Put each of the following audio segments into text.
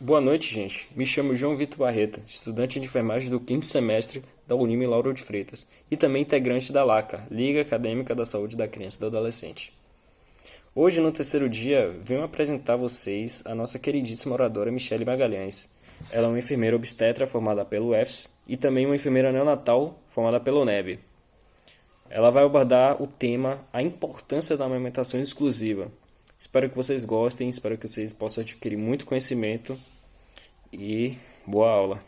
Boa noite, gente. Me chamo João Vitor Barreto, estudante de enfermagem do quinto semestre da Unime Lauro de Freitas e também integrante da LACA, Liga Acadêmica da Saúde da Criança e do Adolescente. Hoje, no terceiro dia, venho apresentar a vocês a nossa queridíssima oradora Michele Magalhães. Ela é uma enfermeira obstetra formada pelo UFS e também uma enfermeira neonatal formada pela UNEB. Ela vai abordar o tema A Importância da Amamentação Exclusiva. Espero que vocês gostem, espero que vocês possam adquirir muito conhecimento e boa aula.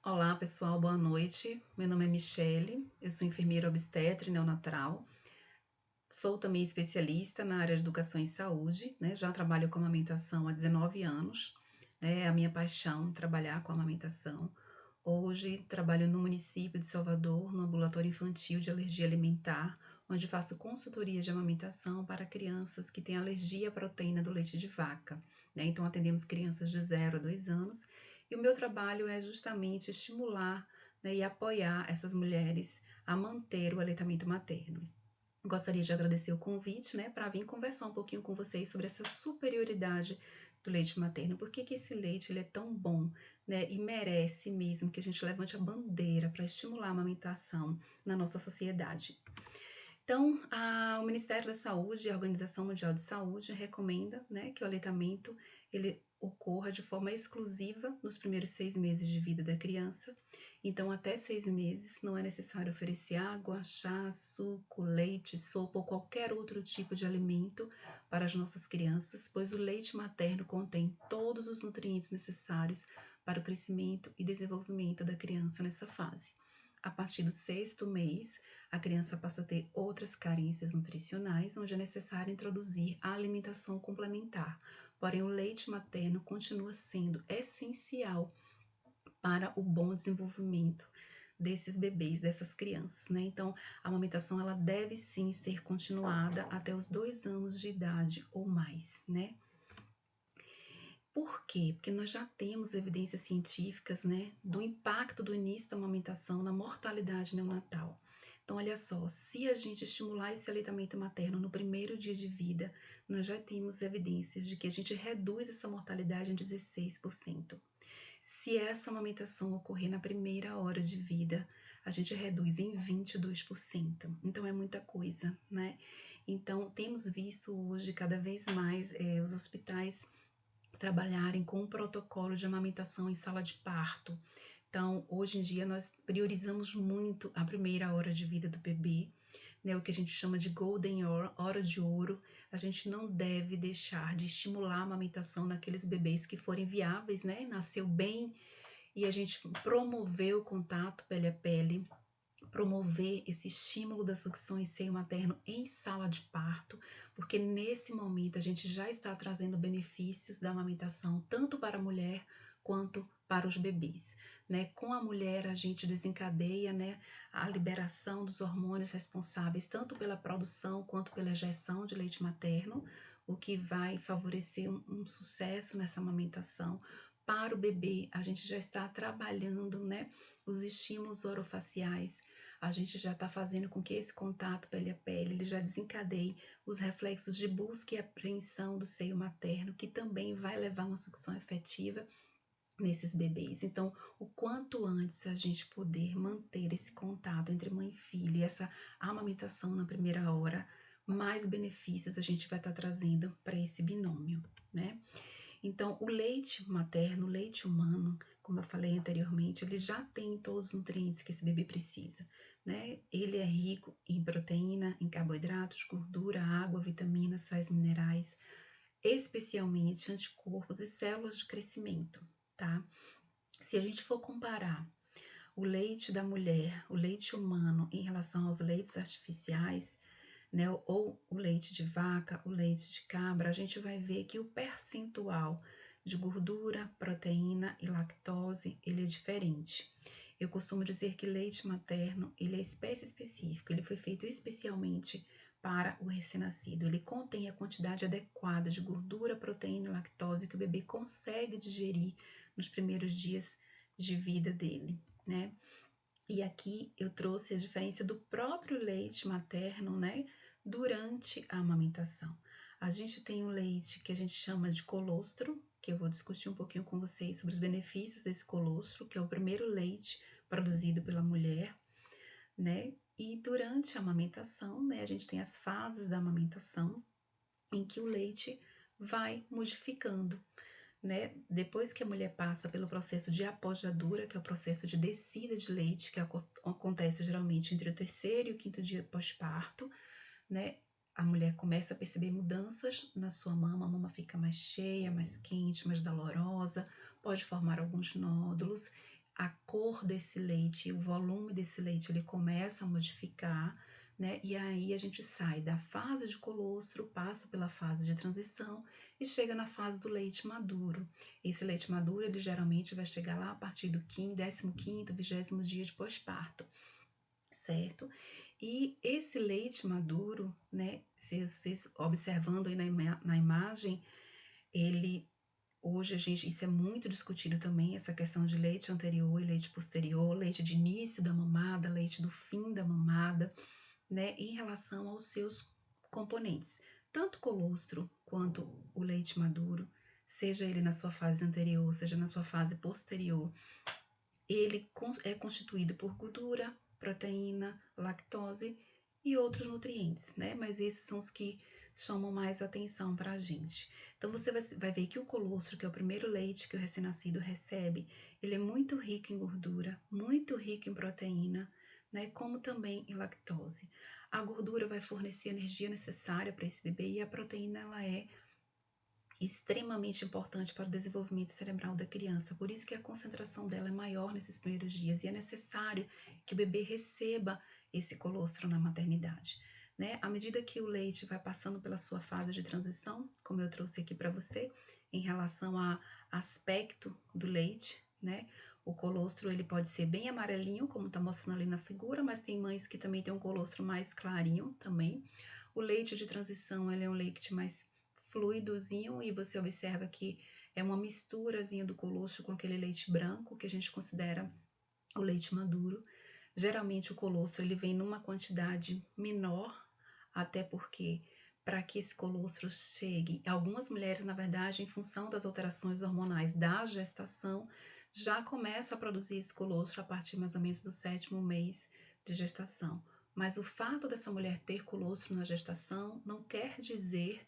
Olá, pessoal, boa noite. Meu nome é Michele, eu sou enfermeira obstetra e neonatal. Sou também especialista na área de educação em saúde, né? Já trabalho com amamentação há 19 anos, né? É a minha paixão trabalhar com amamentação. Hoje trabalho no município de Salvador, no ambulatório infantil de alergia alimentar, onde faço consultoria de amamentação para crianças que têm alergia à proteína do leite de vaca, né? Então atendemos crianças de 0 a 2 anos e o meu trabalho é justamente estimular, né, e apoiar essas mulheres a manter o aleitamento materno. Gostaria de agradecer o convite, né, para vir conversar um pouquinho com vocês sobre essa superioridade do leite materno. Por que que esse leite ele é tão bom, né, e merece mesmo que a gente levante a bandeira para estimular a amamentação na nossa sociedade. Então, o Ministério da Saúde e a Organização Mundial de Saúde recomenda, né, que o aleitamento ele ocorra de forma exclusiva nos primeiros 6 meses de vida da criança. Então, até 6 meses não é necessário oferecer água, chá, suco, leite, sopa ou qualquer outro tipo de alimento para as nossas crianças, pois o leite materno contém todos os nutrientes necessários para o crescimento e desenvolvimento da criança nessa fase. A partir do 6º mês, a criança passa a ter outras carências nutricionais, onde é necessário introduzir a alimentação complementar. Porém, o leite materno continua sendo essencial para o bom desenvolvimento desses bebês, dessas crianças, né? Então, a amamentação ela deve sim ser continuada até os 2 anos de idade ou mais, né? Por quê? Porque nós já temos evidências científicas, né, do impacto do início da amamentação na mortalidade neonatal. Então, olha só, se a gente estimular esse aleitamento materno no primeiro dia de vida, nós já temos evidências de que a gente reduz essa mortalidade em 16%. Se essa amamentação ocorrer na primeira hora de vida, a gente reduz em 22%. Então, é muita coisa, né? Então, temos visto hoje cada vez mais os hospitais trabalharem com um protocolo de amamentação em sala de parto. Então, hoje em dia, nós priorizamos muito a primeira hora de vida do bebê, né, o que a gente chama de golden hour, hora de ouro. A gente não deve deixar de estimular a amamentação naqueles bebês que forem viáveis, né, nasceu bem, e a gente promover o contato pele a pele, promover esse estímulo da sucção em seio materno em sala de parto, porque nesse momento a gente já está trazendo benefícios da amamentação tanto para a mulher quanto para os bebês, né? Com a mulher a gente desencadeia, né, a liberação dos hormônios responsáveis tanto pela produção quanto pela ejeção de leite materno, o que vai favorecer um sucesso nessa amamentação. Para o bebê, a gente já está trabalhando, né, os estímulos orofaciais, a gente já está fazendo com que esse contato pele a pele ele já desencadeie os reflexos de busca e apreensão do seio materno, que também vai levar a uma sucção efetiva nesses bebês. Então, o quanto antes a gente poder manter esse contato entre mãe e filha, e essa amamentação na primeira hora, mais benefícios a gente vai estar trazendo para esse binômio, né? Então, o leite materno, o leite humano, como eu falei anteriormente, ele já tem todos os nutrientes que esse bebê precisa, né? Ele é rico em proteína, em carboidratos, gordura, água, vitaminas, sais minerais, especialmente anticorpos e células de crescimento, tá? Se a gente for comparar o leite da mulher, o leite humano em relação aos leites artificiais, né, ou o leite de vaca, o leite de cabra, a gente vai ver que o percentual de gordura, proteína e lactose, ele é diferente. Eu costumo dizer que leite materno, ele é espécie específico, ele foi feito especialmente para o recém-nascido. Ele contém a quantidade adequada de gordura, proteína e lactose que o bebê consegue digerir nos primeiros dias de vida dele, né? E aqui eu trouxe a diferença do próprio leite materno, né, durante a amamentação. A gente tem o leite que a gente chama de colostro, que eu vou discutir um pouquinho com vocês sobre os benefícios desse colostro, que é o primeiro leite produzido pela mulher, né? E durante a amamentação, né, a gente tem as fases da amamentação em que o leite vai modificando, né? Depois que a mulher passa pelo processo de apojadura, que é o processo de descida de leite, que acontece geralmente entre o terceiro e o quinto dia pós-parto, né? A mulher começa a perceber mudanças na sua mama, a mama fica mais cheia, mais quente, mais dolorosa, pode formar alguns nódulos, a cor desse leite, o volume desse leite, ele começa a modificar, né? E aí a gente sai da fase de colostro, passa pela fase de transição e chega na fase do leite maduro. Esse leite maduro, ele geralmente vai chegar lá a partir do 15º, 20º dia de pós-parto, certo? E esse leite maduro, né, se vocês observando aí na imagem, ele hoje isso é muito discutido também, essa questão de leite anterior e leite posterior, leite de início da mamada, leite do fim da mamada, né, em relação aos seus componentes, tanto colostro quanto o leite maduro, seja ele na sua fase anterior, seja na sua fase posterior, ele é constituído por gordura, proteína, lactose e outros nutrientes, né? Mas esses são os que chamam mais atenção para a gente. Então você vai ver que o colostro, que é o primeiro leite que o recém-nascido recebe, ele é muito rico em gordura, muito rico em proteína, né? Como também em lactose. A gordura vai fornecer a energia necessária para esse bebê e a proteína ela é extremamente importante para o desenvolvimento cerebral da criança. Por isso que a concentração dela é maior nesses primeiros dias e é necessário que o bebê receba esse colostro na maternidade, né? À medida que o leite vai passando pela sua fase de transição, como eu trouxe aqui para você, em relação a aspecto do leite, né? O colostro ele pode ser bem amarelinho, como está mostrando ali na figura, mas tem mães que também tem um colostro mais clarinho também. O leite de transição ele é um leite mais fluidozinho e você observa que é uma misturazinha do colostro com aquele leite branco que a gente considera o leite maduro. Geralmente o colostro ele vem numa quantidade menor, até porque para que esse colostro chegue, algumas mulheres, na verdade, em função das alterações hormonais da gestação, já começa a produzir esse colostro a partir mais ou menos do 7º mês de gestação. Mas o fato dessa mulher ter colostro na gestação não quer dizer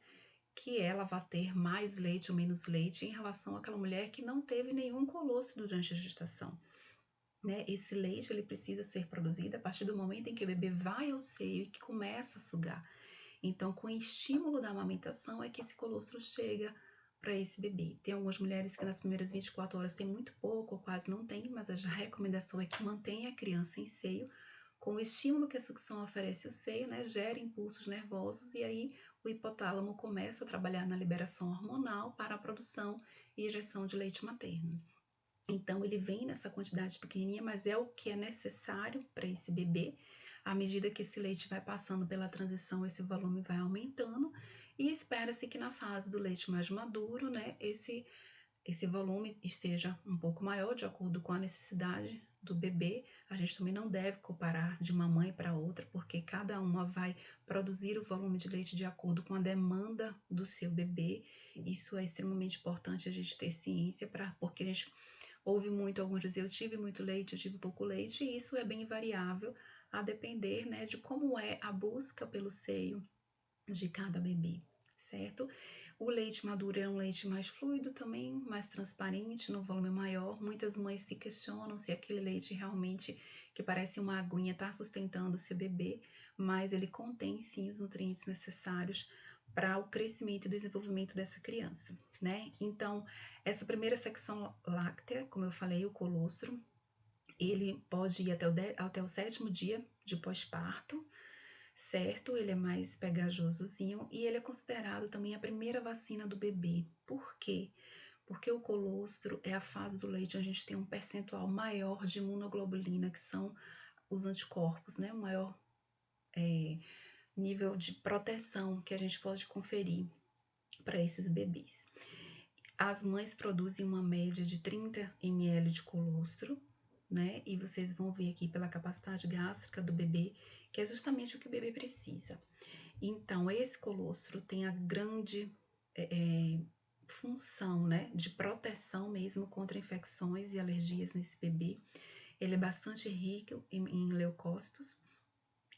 que ela vai ter mais leite ou menos leite em relação àquela mulher que não teve nenhum colostro durante a gestação, né? Esse leite ele precisa ser produzido a partir do momento em que o bebê vai ao seio e que começa a sugar. Então, com o estímulo da amamentação é que esse colostro chega para esse bebê. Tem algumas mulheres que nas primeiras 24 horas tem muito pouco ou quase não tem, mas a recomendação é que mantenha a criança em seio. Com o estímulo que a sucção oferece ao seio, né, gera impulsos nervosos e aí o hipotálamo começa a trabalhar na liberação hormonal para a produção e injeção de leite materno. Então, ele vem nessa quantidade pequenininha, mas é o que é necessário para esse bebê. À medida que esse leite vai passando pela transição, esse volume vai aumentando e espera-se que na fase do leite mais maduro, né, esse volume esteja um pouco maior, de acordo com a necessidade do bebê. A gente também não deve comparar de uma mãe para outra, porque cada uma vai produzir o volume de leite de acordo com a demanda do seu bebê. Isso é extremamente importante a gente ter ciência, porque a gente ouve muito alguns dizer eu tive muito leite, eu tive pouco leite, e isso é bem variável a depender, né, de como é a busca pelo seio de cada bebê, certo? O leite maduro é um leite mais fluido também, mais transparente, no volume maior. Muitas mães se questionam se aquele leite realmente, que parece uma aguinha, está sustentando o seu bebê, mas ele contém sim os nutrientes necessários para o crescimento e desenvolvimento dessa criança, né? Então, essa primeira secção láctea, como eu falei, o colostro, ele pode ir até o 7º dia de pós-parto, certo? Ele é mais pegajosozinho e ele é considerado também a primeira vacina do bebê. Por quê? Porque o colostro é a fase do leite onde a gente tem um percentual maior de imunoglobulina, que são os anticorpos, né? O maior nível de proteção que a gente pode conferir para esses bebês. As mães produzem uma média de 30 ml de colostro, né? E vocês vão ver aqui pela capacidade gástrica do bebê, que é justamente o que o bebê precisa. Então, esse colostro tem a grande função, né, de proteção mesmo contra infecções e alergias nesse bebê. Ele é bastante rico em leucócitos,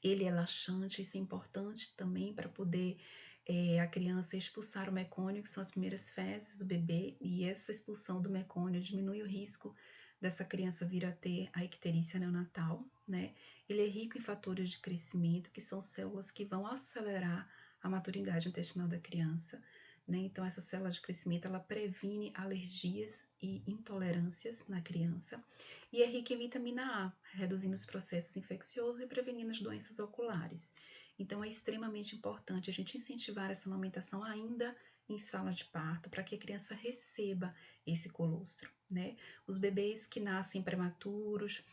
ele é laxante, isso é importante também para poder a criança expulsar o mecônio, que são as primeiras fezes do bebê, e essa expulsão do mecônio diminui o risco dessa criança vir a ter a icterícia neonatal, né? Ele é rico em fatores de crescimento, que são células que vão acelerar a maturidade intestinal da criança, né? Então, essa célula de crescimento, ela previne alergias e intolerâncias na criança, e é rica em vitamina A, reduzindo os processos infecciosos e prevenindo as doenças oculares. Então, é extremamente importante a gente incentivar essa amamentação ainda em sala de parto, para que a criança receba esse colostro, né? Os bebês que nascem prematuros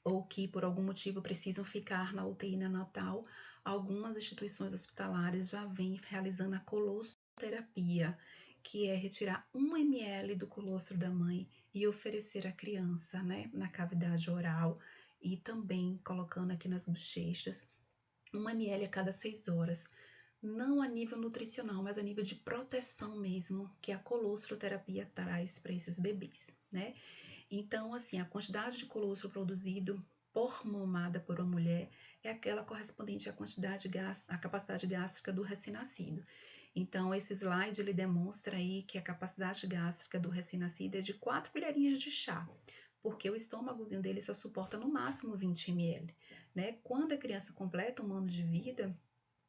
ou que por algum motivo precisam ficar na UTI neonatal, algumas instituições hospitalares já vêm realizando a colostroterapia, que é retirar 1 ml do colostro da mãe e oferecer à criança, né, na cavidade oral, e também colocando aqui nas bochechas 1 ml a cada 6 horas. Não a nível nutricional, mas a nível de proteção mesmo, que a colostroterapia traz para esses bebês, né? Então, assim, a quantidade de colostro produzido por mamada por uma mulher é aquela correspondente à à capacidade gástrica do recém-nascido. Então, esse slide ele demonstra aí que a capacidade gástrica do recém-nascido é de 4 colherinhas de chá, porque o estômagozinho dele só suporta no máximo 20 ml, né? Quando a criança completa 1 ano de vida,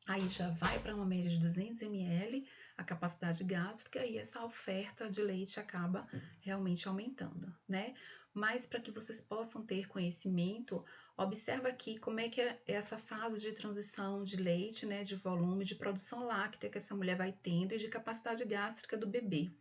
aí já vai para uma média de 200 ml a capacidade gástrica e essa oferta de leite acaba realmente aumentando, né? Mas para que vocês possam ter conhecimento, observa aqui como é que é essa fase de transição de leite, né, de volume, de produção láctea que essa mulher vai tendo e de capacidade gástrica do bebê.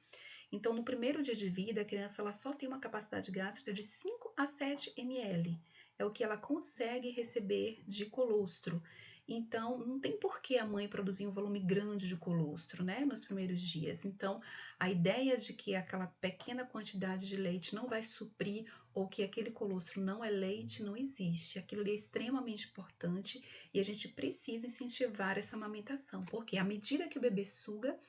Então, no primeiro dia de vida, a criança ela só tem uma capacidade gástrica de 5 a 7 ml. É o que ela consegue receber de colostro. Então, não tem por que a mãe produzir um volume grande de colostro, né, nos primeiros dias. Então, a ideia de que aquela pequena quantidade de leite não vai suprir ou que aquele colostro não é leite, não existe. Aquilo ali é extremamente importante e a gente precisa incentivar essa amamentação, porque à medida que o bebê suga,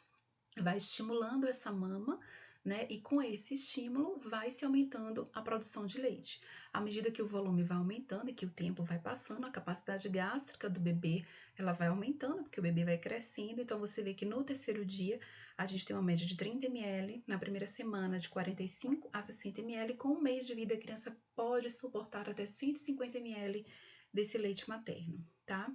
vai estimulando essa mama, né? E com esse estímulo vai se aumentando a produção de leite. À medida que o volume vai aumentando e que o tempo vai passando, a capacidade gástrica do bebê, ela vai aumentando, porque o bebê vai crescendo. Então você vê que no terceiro dia a gente tem uma média de 30 ml, na primeira semana de 45 a 60 ml, com um mês de vida a criança pode suportar até 150 ml desse leite materno, tá?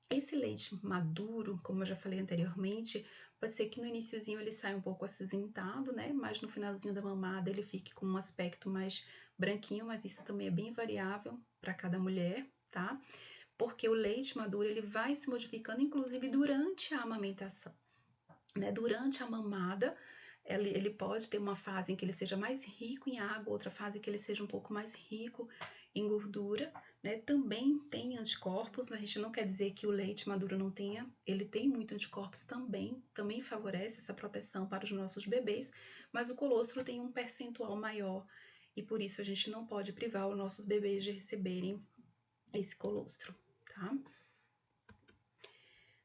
Esse leite maduro, como eu já falei anteriormente, pode ser que no iniciozinho ele saia um pouco acinzentado, né? Mas no finalzinho da mamada ele fique com um aspecto mais branquinho, mas isso também é bem variável para cada mulher, tá? Porque o leite maduro ele vai se modificando, inclusive durante a amamentação, né? Durante a mamada, ele pode ter uma fase em que ele seja mais rico em água, outra fase em que ele seja um pouco mais rico em gordura, né? Também tem anticorpos, a gente não quer dizer que o leite maduro não tenha, ele tem muito anticorpos também favorece essa proteção para os nossos bebês, mas o colostro tem um percentual maior e por isso a gente não pode privar os nossos bebês de receberem esse colostro, tá?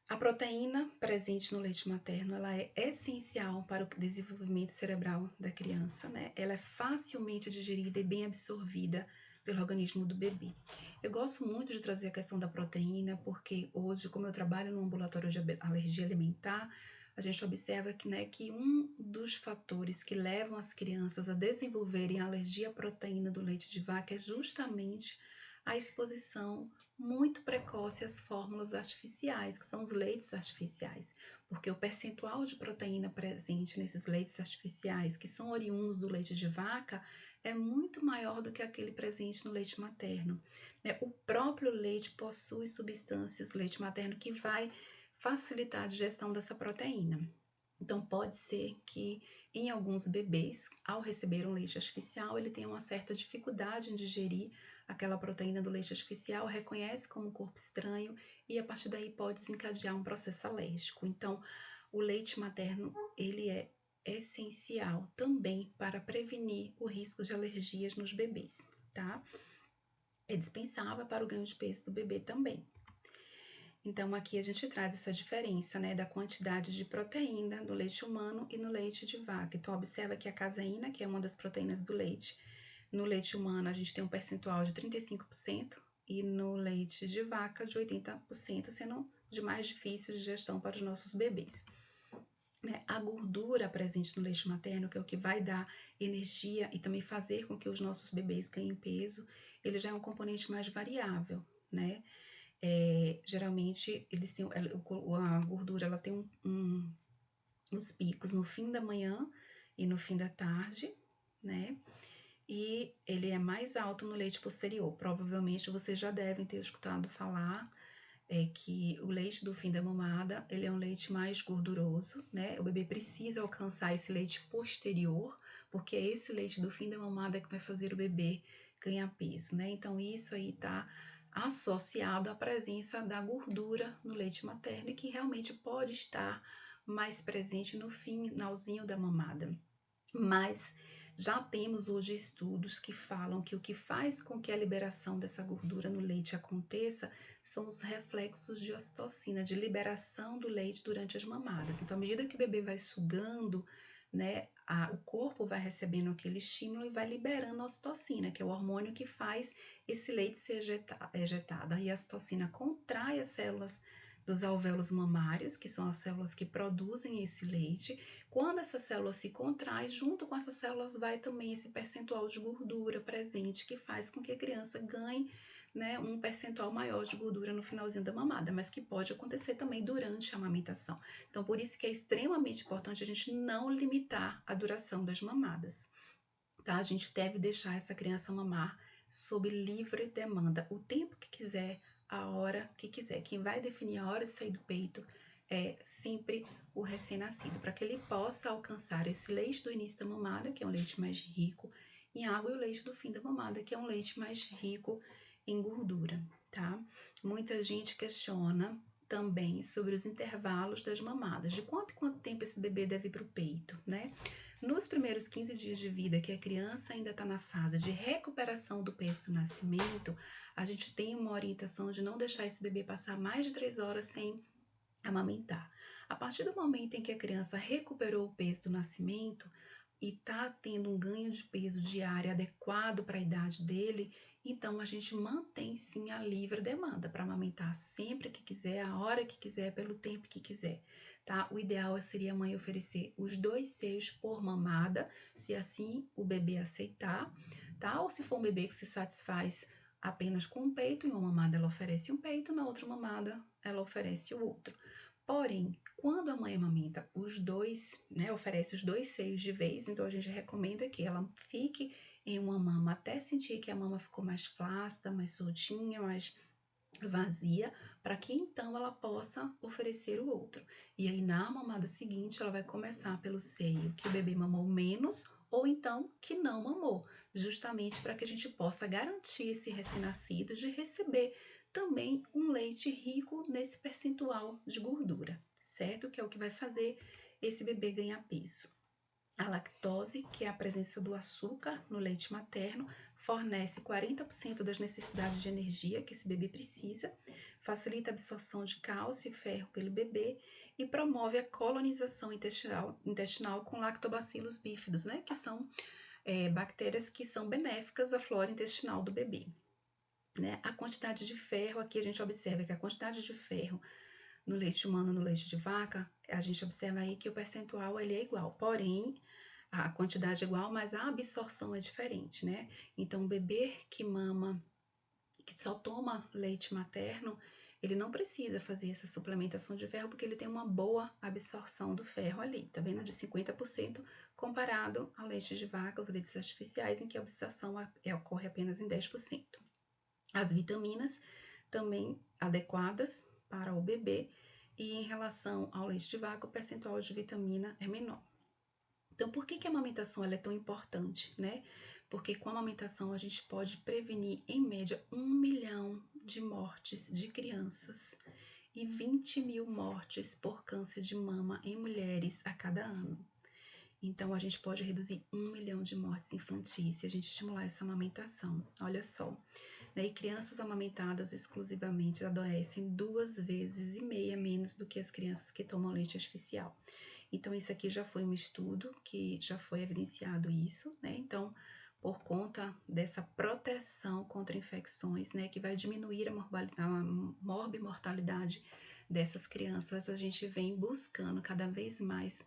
A proteína presente no leite materno, ela é essencial para o desenvolvimento cerebral da criança, né? Ela é facilmente digerida e bem absorvida pelo organismo do bebê. Eu gosto muito de trazer a questão da proteína, porque hoje, como eu trabalho no ambulatório de alergia alimentar, a gente observa que, né, que um dos fatores que levam as crianças a desenvolverem alergia à proteína do leite de vaca é justamente a exposição muito precoce às fórmulas artificiais, que são os leites artificiais, porque o percentual de proteína presente nesses leites artificiais, que são oriundos do leite de vaca, é muito maior do que aquele presente no leite materno, né? O próprio leite possui substâncias, leite materno, que vai facilitar a digestão dessa proteína. Então, pode ser que em alguns bebês, ao receber um leite artificial, ele tenha uma certa dificuldade em digerir aquela proteína do leite artificial, reconhece como um corpo estranho e a partir daí pode desencadear um processo alérgico. Então, o leite materno, ele é essencial também para prevenir o risco de alergias nos bebês, tá? É dispensável para o ganho de peso do bebê também. Então, aqui a gente traz essa diferença, né, da quantidade de proteína no leite humano e no leite de vaca. Então, observa que a caseína, que é uma das proteínas do leite, no leite humano a gente tem um percentual de 35% e no leite de vaca de 80%, sendo de mais difícil de digestão para os nossos bebês. Né? A gordura presente no leite materno, que é o que vai dar energia e também fazer com que os nossos bebês ganhem peso, ele já é um componente mais variável, né? Geralmente eles têm a gordura, ela tem uns picos no fim da manhã e no fim da tarde, né? E ele é mais alto no leite posterior. Provavelmente vocês já devem ter escutado falar que o leite do fim da mamada, ele é um leite mais gorduroso, né? O bebê precisa alcançar esse leite posterior, porque é esse leite do fim da mamada que vai fazer o bebê ganhar peso, né? Então, isso aí tá associado à presença da gordura no leite materno e que realmente pode estar mais presente no finalzinho da mamada. Mas já temos hoje estudos que falam que o que faz com que a liberação dessa gordura no leite aconteça são os reflexos de ocitocina, de liberação do leite durante as mamadas. Então, à medida que o bebê vai sugando, né, o corpo vai recebendo aquele estímulo e vai liberando a ocitocina, que é o hormônio que faz esse leite ser ejetado. E a ocitocina contrai as células dos alvéolos mamários, que são as células que produzem esse leite. Quando essa célula se contrai, junto com essas células vai também esse percentual de gordura presente, que faz com que a criança ganhe, né, um percentual maior de gordura no finalzinho da mamada, mas que pode acontecer também durante a amamentação. Então, por isso que é extremamente importante a gente não limitar a duração das mamadas, tá? A gente deve deixar essa criança mamar sob livre demanda, o tempo que quiser, a hora que quiser. Quem vai definir a hora de sair do peito é sempre o recém-nascido, para que ele possa alcançar esse leite do início da mamada, que é um leite mais rico em água, e o leite do fim da mamada, que é um leite mais rico em gordura, tá? Muita gente questiona também sobre os intervalos das mamadas, de quanto em quanto tempo esse bebê deve ir para o peito, né? Nos primeiros 15 dias de vida, que a criança ainda está na fase de recuperação do peso do nascimento, a gente tem uma orientação de não deixar esse bebê passar mais de 3 horas sem amamentar. A partir do momento em que a criança recuperou o peso do nascimento e está tendo um ganho de peso diário adequado para a idade dele, então a gente mantém sim a livre demanda para amamentar sempre que quiser, a hora que quiser, pelo tempo que quiser, tá? O ideal seria a mãe oferecer os 2 seios por mamada, se assim o bebê aceitar, tá? Ou se for um bebê que se satisfaz apenas com um peito, em uma mamada ela oferece um peito, na outra mamada ela oferece o outro. Porém, quando a mãe amamenta os dois, né, oferece os 2 seios de vez, então a gente recomenda que ela fique em uma mama até sentir que a mama ficou mais flácida, mais soltinha, mais vazia, para que então ela possa oferecer o outro. E aí na mamada seguinte ela vai começar pelo seio que o bebê mamou menos ou então que não mamou, justamente para que a gente possa garantir esse recém-nascido de receber também um leite rico nesse percentual de gordura, certo? Que é o que vai fazer esse bebê ganhar peso. A lactose, que é a presença do açúcar no leite materno, fornece 40% das necessidades de energia que esse bebê precisa, facilita a absorção de cálcio e ferro pelo bebê e promove a colonização intestinal com lactobacillus bífidos, né, que são bactérias que são benéficas à flora intestinal do bebê. Né? A quantidade de ferro, aqui a gente observa que a quantidade de ferro no leite humano, no leite de vaca, a gente observa aí que o percentual ele é igual, porém a quantidade é igual, mas a absorção é diferente, né? Então, o bebê que mama, que só toma leite materno, ele não precisa fazer essa suplementação de ferro porque ele tem uma boa absorção do ferro ali, tá vendo? De 50% comparado ao leite de vaca, os leites artificiais, em que a absorção ocorre apenas em 10%. As vitaminas também adequadas para o bebê e em relação ao leite de vaca, o percentual de vitamina é menor. Então, por que a amamentação ela é tão importante, né? Porque com a amamentação a gente pode prevenir, em média, 1 milhão de mortes de crianças e 20 mil mortes por câncer de mama em mulheres a cada ano. Então, a gente pode reduzir 1 milhão de mortes infantis se a gente estimular essa amamentação. Olha só, né? E crianças amamentadas exclusivamente adoecem 2,5 vezes menos do que as crianças que tomam leite artificial. Então, isso aqui já foi um estudo que já foi evidenciado isso, né? Então, por conta dessa proteção contra infecções, né, que vai diminuir a morbimortalidade dessas crianças, a gente vem buscando cada vez mais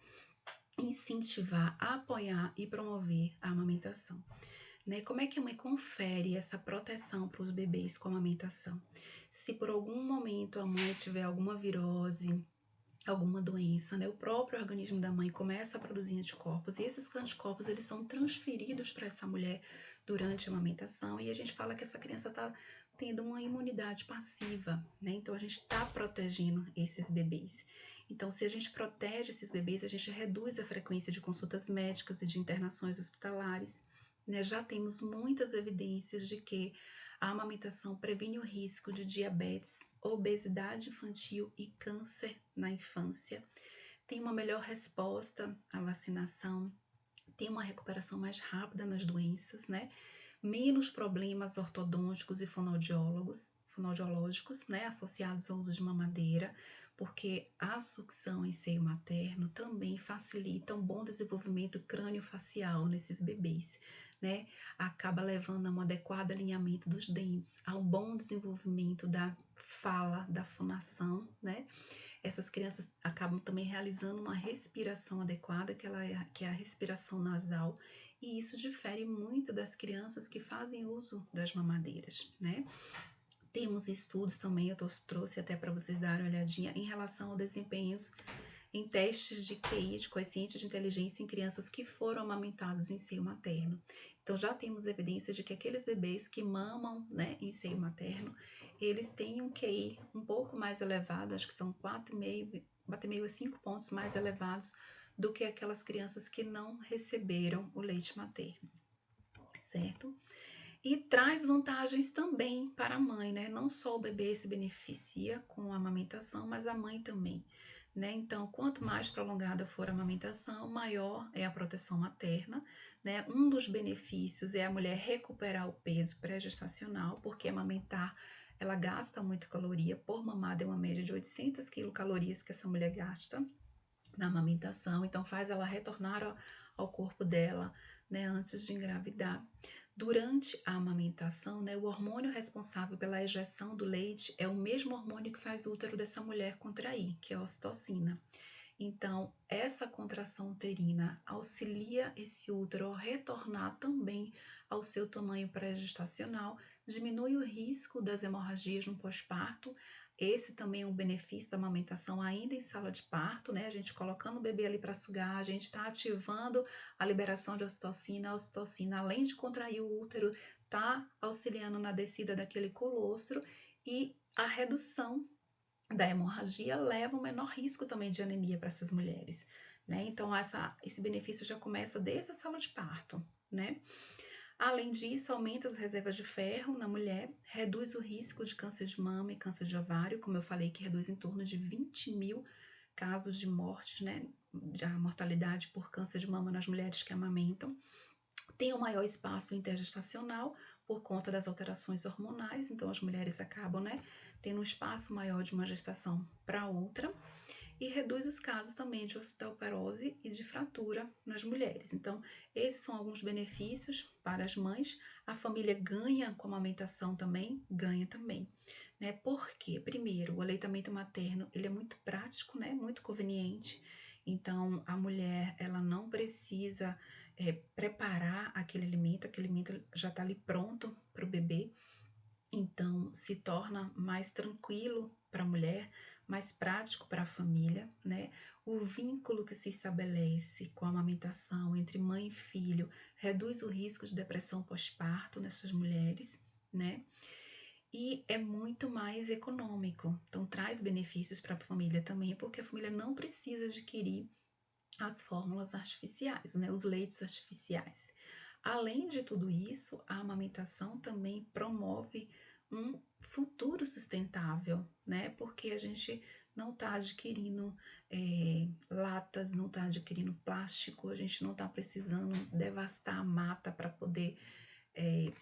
incentivar, apoiar e promover a amamentação. Né? Como é que a mãe confere essa proteção para os bebês com a amamentação? Se por algum momento a mãe tiver alguma virose, alguma doença, né, o próprio organismo da mãe começa a produzir anticorpos e esses anticorpos eles são transferidos para essa mulher durante a amamentação e a gente fala que essa criança está tendo uma imunidade passiva, né? Então a gente está protegendo esses bebês. Então se a gente protege esses bebês, a gente reduz a frequência de consultas médicas e de internações hospitalares, né? Já temos muitas evidências de que a amamentação previne o risco de diabetes, obesidade infantil e câncer na infância. Tem uma melhor resposta à vacinação, tem uma recuperação mais rápida nas doenças, né? Menos problemas ortodônticos e fonoaudiológicos, né, associados ao uso de mamadeira, porque a sucção em seio materno também facilita um bom desenvolvimento crâniofacial nesses bebês, né? Acaba levando a um adequado alinhamento dos dentes, a um bom desenvolvimento da fala, da fonação, né? Essas crianças acabam também realizando uma respiração adequada, que é a respiração nasal, e isso difere muito das crianças que fazem uso das mamadeiras, né? Temos estudos também, eu trouxe até para vocês darem uma olhadinha, em relação ao desempenhos em testes de QI, de coeficiente de inteligência, em crianças que foram amamentadas em seio materno. Então, já temos evidência de que aqueles bebês que mamam, né, em seio materno, eles têm um QI um pouco mais elevado, acho que são 4,5 a 5 pontos mais elevados do que aquelas crianças que não receberam o leite materno, certo? E traz vantagens também para a mãe, né? Não só o bebê se beneficia com a amamentação, mas a mãe também, né? Então, quanto mais prolongada for a amamentação, maior é a proteção materna, né? Um dos benefícios é a mulher recuperar o peso pré-gestacional, porque amamentar ela gasta muita caloria, por mamada é uma média de 800 quilocalorias que essa mulher gasta na amamentação, então faz ela retornar ao corpo dela, né, antes de engravidar. Durante a amamentação, né, o hormônio responsável pela ejeção do leite é o mesmo hormônio que faz o útero dessa mulher contrair, que é a ocitocina. Então, essa contração uterina auxilia esse útero a retornar também ao seu tamanho pré-gestacional, diminui o risco das hemorragias no pós-parto. Esse também é um benefício da amamentação ainda em sala de parto, né? A gente colocando o bebê ali para sugar, a gente está ativando a liberação de ocitocina. A ocitocina, além de contrair o útero, está auxiliando na descida daquele colostro e a redução da hemorragia leva um menor risco também de anemia para essas mulheres, né? Então, esse benefício já começa desde a sala de parto, né? Além disso, aumenta as reservas de ferro na mulher, reduz o risco de câncer de mama e câncer de ovário, como eu falei, que reduz em torno de 20 mil casos de morte, né? A mortalidade por câncer de mama nas mulheres que amamentam. Tem um maior espaço intergestacional por conta das alterações hormonais, então as mulheres acabam, né, tendo um espaço maior de uma gestação para outra e reduz os casos também de osteoporose e de fratura nas mulheres. Então, esses são alguns benefícios para as mães. A família ganha com a amamentação também, ganha também, né? Porque, primeiro, o aleitamento materno, ele é muito prático, né? Muito conveniente. Então, a mulher, ela não precisa preparar aquele alimento já está ali pronto para o bebê. Então, se torna mais tranquilo para a mulher, mais prático para a família, né? O vínculo que se estabelece com a amamentação entre mãe e filho reduz o risco de depressão pós-parto nessas mulheres, né? E é muito mais econômico. Então, traz benefícios para a família também, porque a família não precisa adquirir as fórmulas artificiais, né? Os leites artificiais. Além de tudo isso, a amamentação também promove um futuro sustentável, né? Porque a gente não está adquirindo latas, não está adquirindo plástico, a gente não está precisando devastar a mata para poder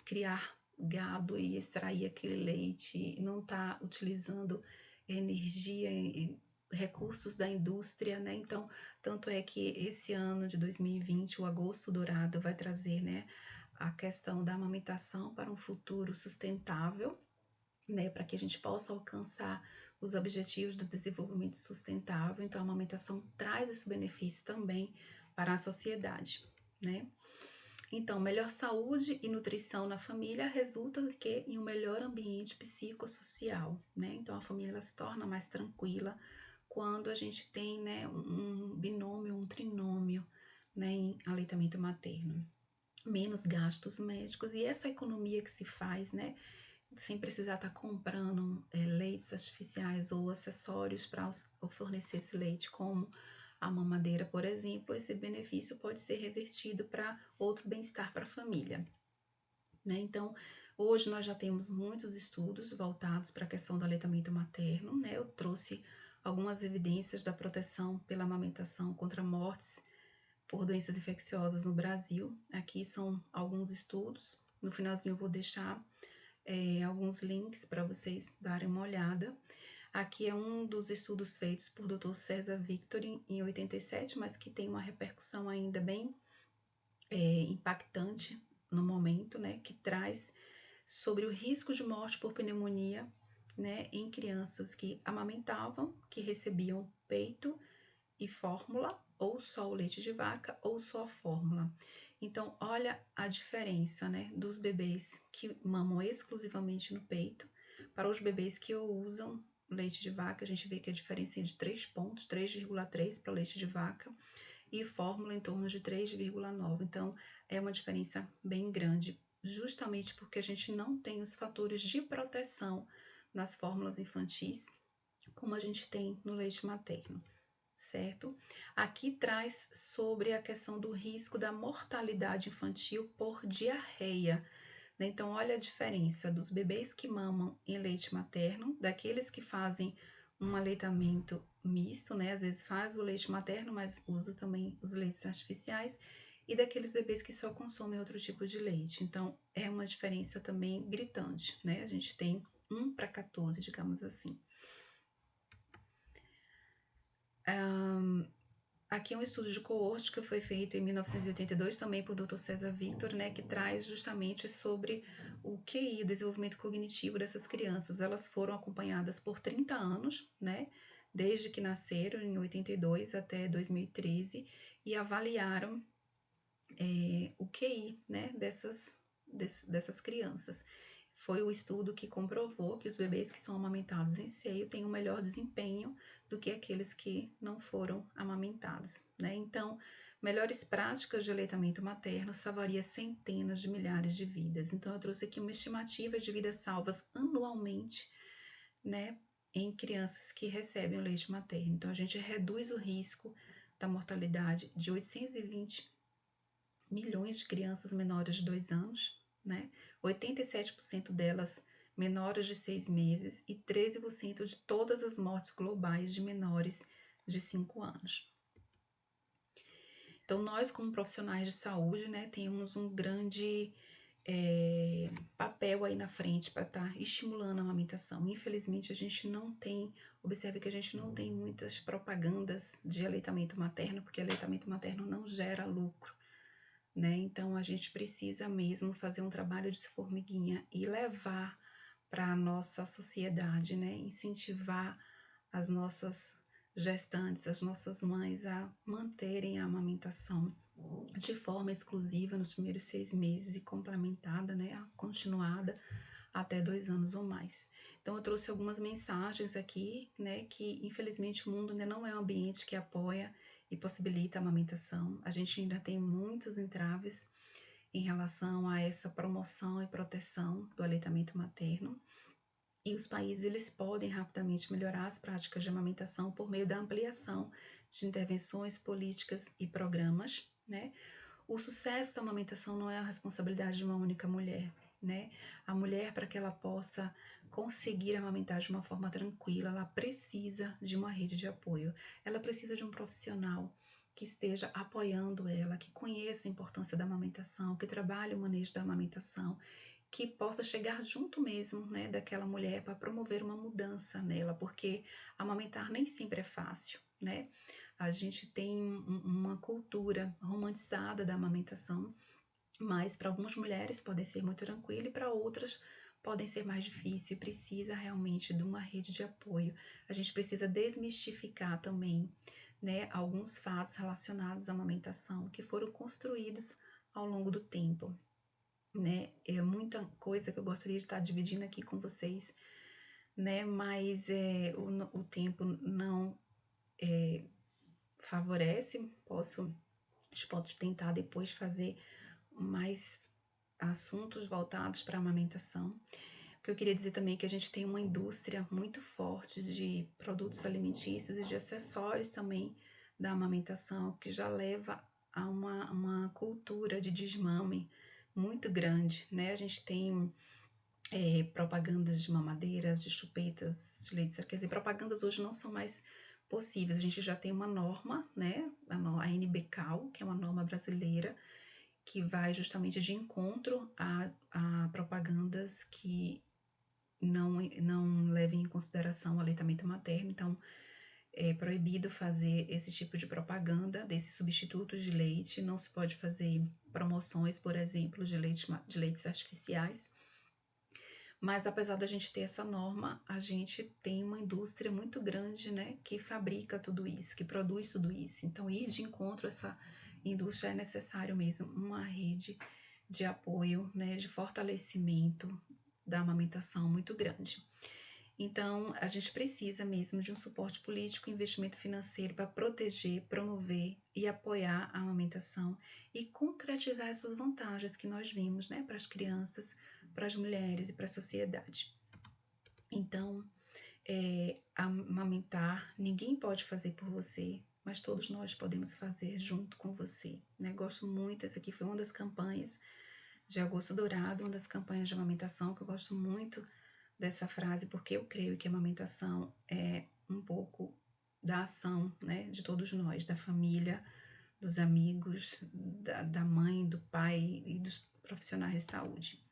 criar gado e extrair aquele leite, não está utilizando energia e recursos da indústria, né? Então, tanto é que esse ano de 2020, o Agosto Dourado vai trazer, né, a questão da amamentação para um futuro sustentável, né, para que a gente possa alcançar os objetivos do desenvolvimento sustentável. Então, a amamentação traz esse benefício também para a sociedade, né? Então, melhor saúde e nutrição na família resulta que em um melhor ambiente psicossocial, né? Então, a família ela se torna mais tranquila quando a gente tem, né, um binômio, um trinômio, né, em aleitamento materno. Menos gastos médicos e essa economia que se faz, né, sem precisar estar comprando leites artificiais ou acessórios para fornecer esse leite, como a mamadeira, por exemplo, esse benefício pode ser revertido para outro bem-estar para a família, né? Então, hoje nós já temos muitos estudos voltados para a questão do aleitamento materno, né? Eu trouxe algumas evidências da proteção pela amamentação contra mortes por doenças infecciosas no Brasil. Aqui são alguns estudos. No finalzinho eu vou deixar alguns links para vocês darem uma olhada. Aqui é um dos estudos feitos por Dr. César Victor em 87, mas que tem uma repercussão ainda bem impactante no momento, né, que traz sobre o risco de morte por pneumonia, né, em crianças que amamentavam, que recebiam peito e fórmula, ou só o leite de vaca, ou só a fórmula. Então, olha a diferença, né, dos bebês que mamam exclusivamente no peito para os bebês que usam leite de vaca. A gente vê que a diferença é de 3 pontos, 3,3 para o leite de vaca e fórmula em torno de 3,9. Então, é uma diferença bem grande, justamente porque a gente não tem os fatores de proteção nas fórmulas infantis, como a gente tem no leite materno, certo? Aqui traz sobre a questão do risco da mortalidade infantil por diarreia, né? Então, olha a diferença dos bebês que mamam em leite materno, daqueles que fazem um aleitamento misto, né? Às vezes faz o leite materno, mas usa também os leites artificiais, e daqueles bebês que só consomem outro tipo de leite. Então, é uma diferença também gritante, né? A gente tem 1 para 14, digamos assim. Aqui é um estudo de coorte que foi feito em 1982 também por Dr. César Victor, né, que traz justamente sobre o QI, o desenvolvimento cognitivo dessas crianças. Elas foram acompanhadas por 30 anos, né, desde que nasceram em 82 até 2013, e avaliaram o QI, né, dessas crianças. Foi o estudo que comprovou que os bebês que são amamentados em seio têm um melhor desempenho do que aqueles que não foram amamentados, né? Então, melhores práticas de aleitamento materno salvaria centenas de milhares de vidas. Então, eu trouxe aqui uma estimativa de vidas salvas anualmente, né, em crianças que recebem o leite materno. Então, a gente reduz o risco da mortalidade de 820 milhões de crianças menores de 2 anos, né? 87% delas menores de 6 meses e 13% de todas as mortes globais de menores de 5 anos. Então, nós como profissionais de saúde, né, temos um grande papel aí na frente para estar estimulando a amamentação. Infelizmente, a gente não tem, observe que a gente não tem muitas propagandas de aleitamento materno, porque aleitamento materno não gera lucro, né? Então, a gente precisa mesmo fazer um trabalho de formiguinha e levar para a nossa sociedade, né? Incentivar as nossas gestantes, as nossas mães a manterem a amamentação de forma exclusiva nos primeiros 6 meses e complementada, né? Continuada até 2 anos ou mais. Então, eu trouxe algumas mensagens aqui, né? Que infelizmente o mundo ainda não é um ambiente que apoia e possibilita a amamentação. A gente ainda tem muitos entraves em relação a essa promoção e proteção do aleitamento materno. E os países eles podem rapidamente melhorar as práticas de amamentação por meio da ampliação de intervenções políticas e programas, né? O sucesso da amamentação não é a responsabilidade de uma única mulher, né? A mulher, para que ela possa conseguir amamentar de uma forma tranquila, ela precisa de uma rede de apoio. Ela precisa de um profissional que esteja apoiando ela, que conheça a importância da amamentação, que trabalhe o manejo da amamentação, que possa chegar junto mesmo, né, daquela mulher para promover uma mudança nela, porque amamentar nem sempre é fácil, né? A gente tem uma cultura romantizada da amamentação, mas para algumas mulheres pode ser muito tranquilo e para outras podem ser mais difícil e precisa realmente de uma rede de apoio. A gente precisa desmistificar também, né, alguns fatos relacionados à amamentação que foram construídos ao longo do tempo, né? É muita coisa que eu gostaria de estar dividindo aqui com vocês, né? Mas o tempo não favorece. A gente pode tentar depois fazer mais assuntos voltados para a amamentação. O que eu queria dizer também é que a gente tem uma indústria muito forte de produtos alimentícios e de acessórios também da amamentação, que já leva a uma cultura de desmame muito grande, né? A gente tem propagandas de mamadeiras, de chupetas, de leite, quer dizer, propagandas hoje não são mais possíveis. A gente já tem uma norma, né? A NBCAL, que é uma norma brasileira, que vai justamente de encontro a propagandas que não levem em consideração o aleitamento materno. Então, é proibido fazer esse tipo de propaganda desses substitutos de leite. Não se pode fazer promoções, por exemplo, de leites artificiais. Mas apesar da gente ter essa norma, a gente tem uma indústria muito grande, né, que fabrica tudo isso, que produz tudo isso. Então, ir de encontro a essa indústria é necessário mesmo uma rede de apoio, né, de fortalecimento da amamentação muito grande. Então, a gente precisa mesmo de um suporte político e investimento financeiro para proteger, promover e apoiar a amamentação e concretizar essas vantagens que nós vimos, né, para as crianças, para as mulheres e para a sociedade. Então, amamentar, ninguém pode fazer por você, mas todos nós podemos fazer junto com você, né? Gosto muito, essa aqui foi uma das campanhas de Agosto Dourado, uma das campanhas de amamentação, que eu gosto muito dessa frase, porque eu creio que a amamentação é um pouco da ação, né, de todos nós, da família, dos amigos, da mãe, do pai e dos profissionais de saúde.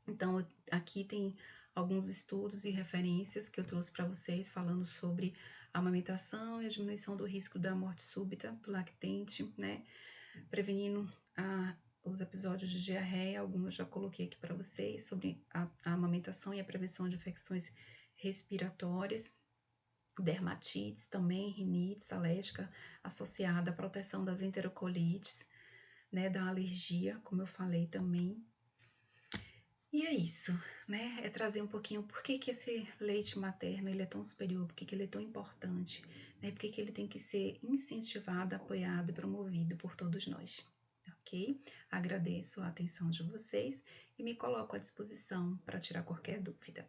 Então, aqui tem alguns estudos e referências que eu trouxe para vocês falando sobre a amamentação e a diminuição do risco da morte súbita do lactente, né? Prevenindo os episódios de diarreia, alguns já coloquei aqui para vocês, sobre a amamentação e a prevenção de infecções respiratórias, dermatites também, rinites alérgica associada à proteção das enterocolites, né, da alergia, como eu falei também. E é isso, né? É trazer um pouquinho por que esse leite materno ele é tão superior, por que ele é tão importante, né? Por que ele tem que ser incentivado, apoiado e promovido por todos nós, ok? Agradeço a atenção de vocês e me coloco à disposição para tirar qualquer dúvida.